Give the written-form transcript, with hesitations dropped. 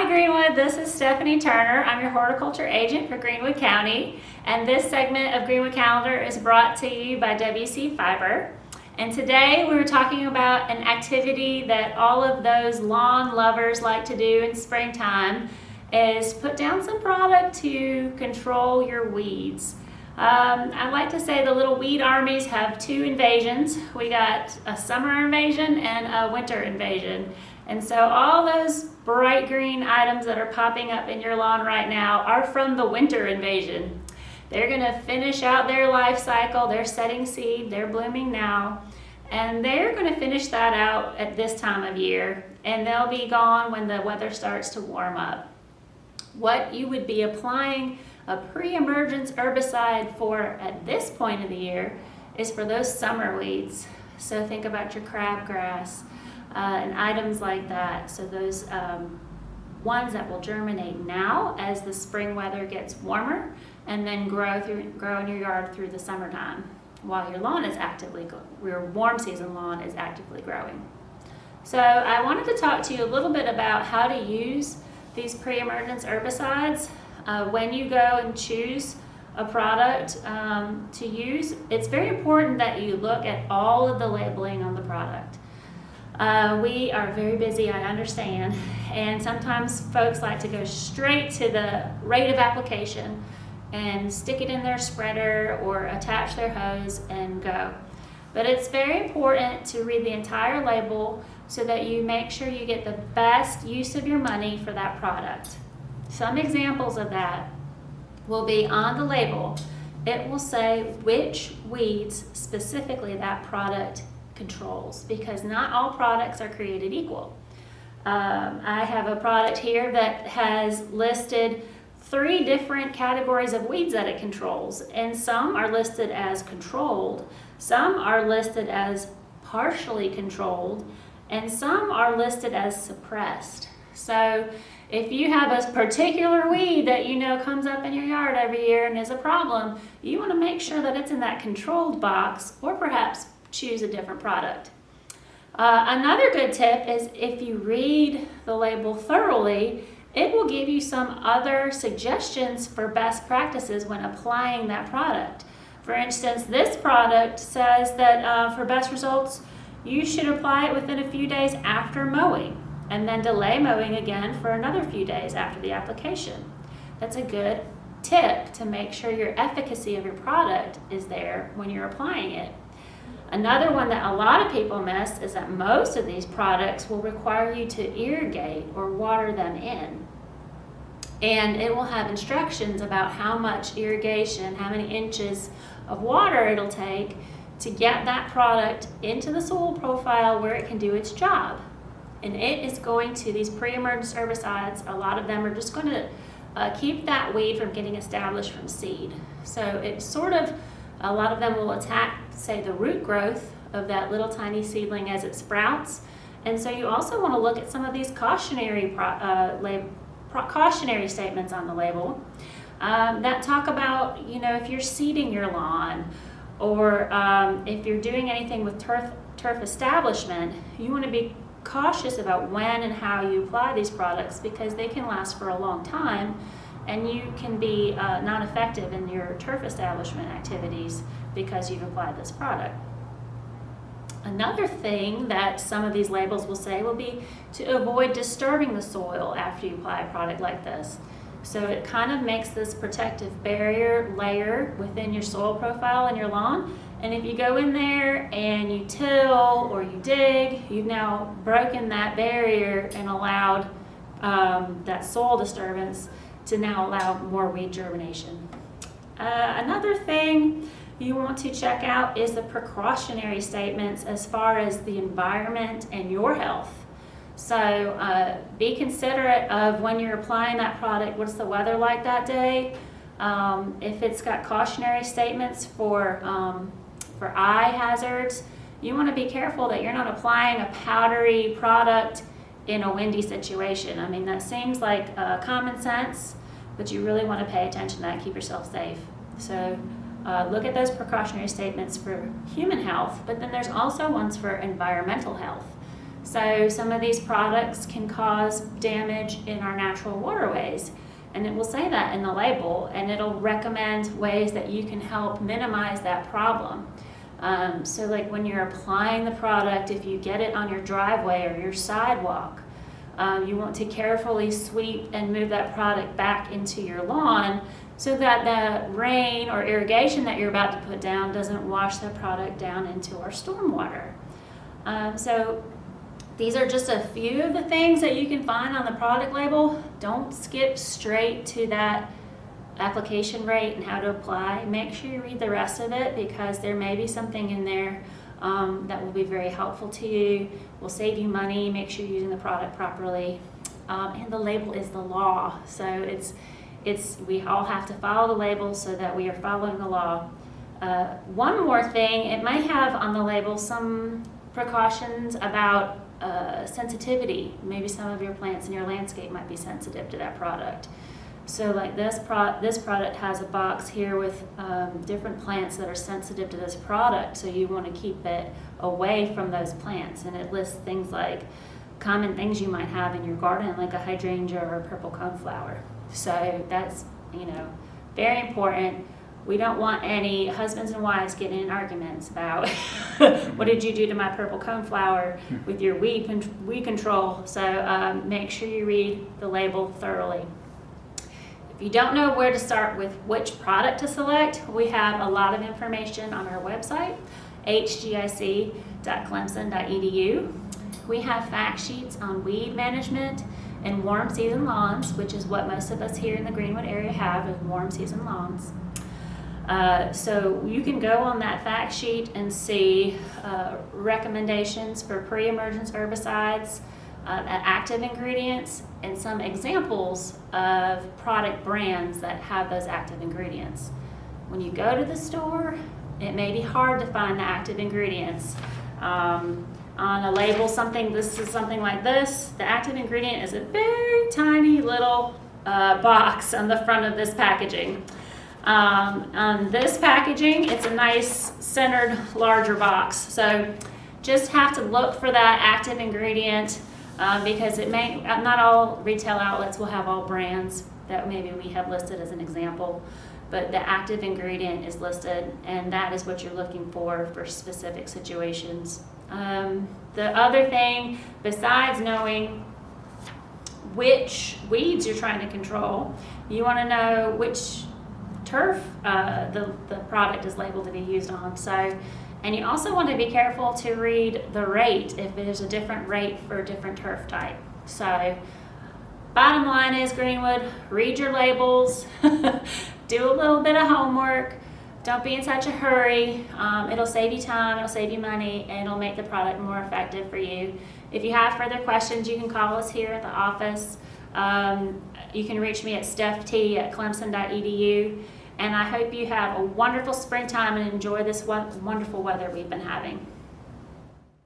Greenwood, this is Stephanie Turner. I'm your horticulture agent for Greenwood County, and this segment of Greenwood Calendar is brought to you by WC Fiber. And today we were talking about an activity that all of those lawn lovers like to do in springtime is put down some product to control your weeds. I like to say the little weed armies have two invasions. We got a summer invasion and a winter invasion. And so all those bright green items that are popping up in your lawn right now are from the winter invasion. They're going to finish out their life cycle. They're setting seed. They're blooming now. And they're going to finish that out at this time of year. And they'll be gone when the weather starts to warm up. What you would be applying a pre-emergence herbicide for at this point of the year is for those summer weeds. So think about your crabgrass and items like that. So those ones that will germinate now as the spring weather gets warmer and then grow in your yard through the summertime while your lawn is your warm season lawn is actively growing. So I wanted to talk to you a little bit about how to use these pre-emergence herbicides. When you go and choose a product to use, it's very important that you look at all of the labeling on the product. We are very busy, I understand, and sometimes folks like to go straight to the rate of application and stick it in their spreader or attach their hose and go. But it's very important to read the entire label so that you make sure you get the best use of your money for that product. Some examples of that will be on the label. It will say which weeds specifically that product controls, because not all products are created equal. I have a product here that has listed 3 different categories of weeds that it controls, and some are listed as controlled, some are listed as partially controlled, and some are listed as suppressed. So if you have a particular weed that you know comes up in your yard every year and is a problem, you want to make sure that it's in that controlled box, or perhaps choose a different product. Another good tip is if you read the label thoroughly, it will give you some other suggestions for best practices when applying that product. For instance, this product says that for best results, you should apply it within a few days after mowing, and then delay mowing again for another few days after the application. That's a good tip to make sure your efficacy of your product is there when you're applying it. Another one that a lot of people miss is that most of these products will require you to irrigate or water them in. And it will have instructions about how much irrigation, how many inches of water it'll take to get that product into the soil profile where it can do its job. And it is going to, these pre-emergence herbicides, a lot of them are just going to keep that weed from getting established from seed. So it's sort of, a lot of them will attack, say, the root growth of that little tiny seedling as it sprouts. And so you also want to look at some of these cautionary statements on the label that talk about, if you're seeding your lawn, or if you're doing anything with turf establishment, you want to be cautious about when and how you apply these products, because they can last for a long time and you can be not effective in your turf establishment activities because you've applied this product. Another thing that some of these labels will say will be to avoid disturbing the soil after you apply a product like this. So it kind of makes this protective barrier layer within your soil profile in your lawn. And if you go in there and you till or you dig, you've now broken that barrier and allowed that soil disturbance to now allow more weed germination. Another thing you want to check out is the precautionary statements as far as the environment and your health. So be considerate of when you're applying that product, what's the weather like that day? If it's got cautionary statements for eye hazards, you want to be careful that you're not applying a powdery product in a windy situation. I mean, that seems like common sense, but you really want to pay attention to that, keep yourself safe. So look at those precautionary statements for human health, but then there's also ones for environmental health. So some of these products can cause damage in our natural waterways, and it will say that in the label, and it'll recommend ways that you can help minimize that problem. So like when you're applying the product, if you get it on your driveway or your sidewalk, you want to carefully sweep and move that product back into your lawn so that the rain or irrigation that you're about to put down doesn't wash the product down into our stormwater. So these are just a few of the things that you can find on the product label. Don't skip straight to that application rate and how to apply. Make sure you read the rest of it, because there may be something in there that will be very helpful to you, will save you money, make sure you're using the product properly. And the label is the law, so we all have to follow the label so that we are following the law. One more thing, it might have on the label some precautions about sensitivity. Maybe some of your plants in your landscape might be sensitive to that product. So like this product has a box here with different plants that are sensitive to this product, so you want to keep it away from those plants, and it lists things like common things you might have in your garden, like a hydrangea or a purple coneflower. So that's, very important. We don't want any husbands and wives getting in arguments about what did you do to my purple coneflower with your weed control. So make sure you read the label thoroughly. If you don't know where to start with which product to select, we have a lot of information on our website, hgic.clemson.edu. We have fact sheets on weed management and warm season lawns, which is what most of us here in the Greenwood area have, is warm season lawns. So you can go on that fact sheet and see recommendations for pre-emergence herbicides, active ingredients, and some examples of product brands that have those active ingredients. When you go to the store, it may be hard to find the active ingredients. On a label, this is something like this. The active ingredient is a very tiny little box on the front of this packaging. On this packaging, it's a nice centered, larger box. So just have to look for that active ingredient because not all retail outlets will have all brands that maybe we have listed as an example, but the active ingredient is listed, and that is what you're looking for specific situations. The other thing, besides knowing which weeds you're trying to control, you want to know which turf the product is labeled to be used on. And you also want to be careful to read the rate if there's a different rate for a different turf type. So bottom line is, Greenwood, read your labels, do a little bit of homework, don't be in such a hurry. It'll save you time, it'll save you money, and it'll make the product more effective for you. If you have further questions, you can call us here at the office. You can reach me at stepht@clemson.edu. And I hope you have a wonderful springtime and enjoy this wonderful weather we've been having.